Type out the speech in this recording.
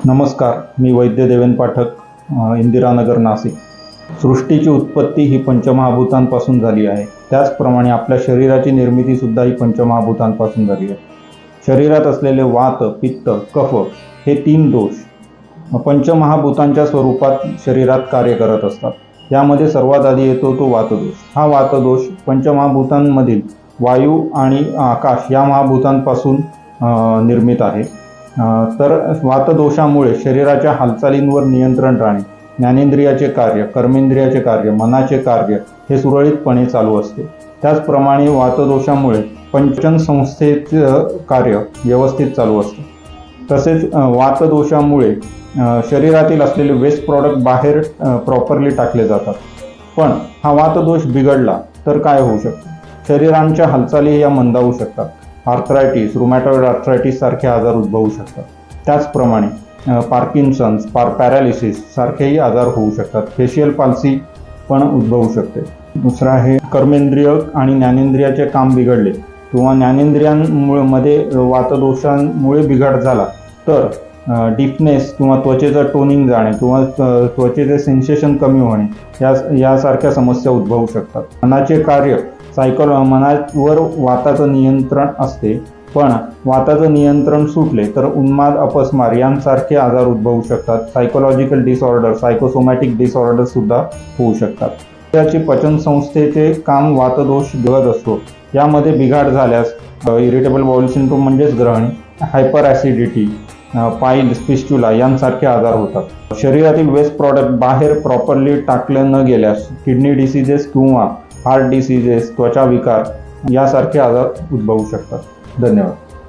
नमस्कार, मी वैद्य देवेंद्र पाठक, इंदिरानगर, नाशिक। सृष्टीची उत्पत्ती ही पंचमहाभूतांपासून झाली आहे। त्याचप्रमाणे आपल्या शरीराची निर्मितीसुद्धा ही पंचमहाभूतांपासून झाली आहे। शरीरात असलेले वात, पित्त, कफ हे 3 दोष पंचमहाभूतांच्या स्वरूपात शरीरात कार्य करत असतात। यामध्ये सर्वात आधी येतो तो वातदोष। हा वातदोष पंचमहाभूतांमधील वायू आणि आकाश या महाभूतांपासून निर्मित आहे। तर वातदोषामुळे शरीराच्या हालचालींवर नियंत्रण राहणे, ज्ञानेंद्रियाचे कार्य, कर्मेंद्रियाचे कार्य, मनाचे कार्य हे सुरळीतपणे चालू असते। त्याचप्रमाणे वातदोषामुळे पंचन संस्थेचे कार्य व्यवस्थित चालू असते। तसेच वातदोषामुळे शरीरातील असलेले वेस्ट प्रॉडक्ट बाहेर प्रॉपरली टाकले जातात। पण हा वातदोष बिघडला तर काय होऊ शकतं? शरीरांच्या हालचाली या मंदावू शकतात। आर्थरायटिस, रुमॅटॉइड आर्थरायटिस सारखे आजार उद्भवू शकतात। त्याचप्रमाणे पार्किन्सन्स, पॅरालिसिस सारखेही आजार होऊ शकतात। फेशियल पाल्सी पण उद्भवू शकते। दुसरा आहे कर्मेंद्रिय आणि ज्ञानेंद्रियाचे काम बिघडले किंवा ज्ञानेंद्रियांमध्ये वातदोषांमुळे बिघाड झाला तर डीपनेस किंवा त्वचेचं टोनिंग जाणे किंवा त्वचेचे सेन्सेशन कमी होणे यासारख्या समस्या उद्भवू शकतात। मनाचे कार्य मनावर वाताचं नियंत्रण असते, पण वाताचं नियंत्रण सुटले तर उन्माद, अपस्मार यांसारखे आजार उद्भवू शकतात। सायकोलॉजिकल डिसऑर्डर, सायकोसोमॅटिक डिसऑर्डर सुद्धा होऊ शकतात। त्याची पचन संस्थेचे काम वातदोष बिघडत असतो। यामध्ये बिघाड झाल्यास इरिटेबल बाउल सिंड्रोम म्हणजेच ग्रहणी, हायपर ॲसिडिटी, पाईल्स, फिस्टुला यांसारखे आजार होतात। शरीरातील वेस्ट प्रॉडक्ट बाहेर प्रॉपरली टाकले न गेल्यास किडनी डिसीजेस किंवा हार्ट डिसीजेस, त्वचा विकार यासारखे आजार उद्भवू शकतात। धन्यवाद।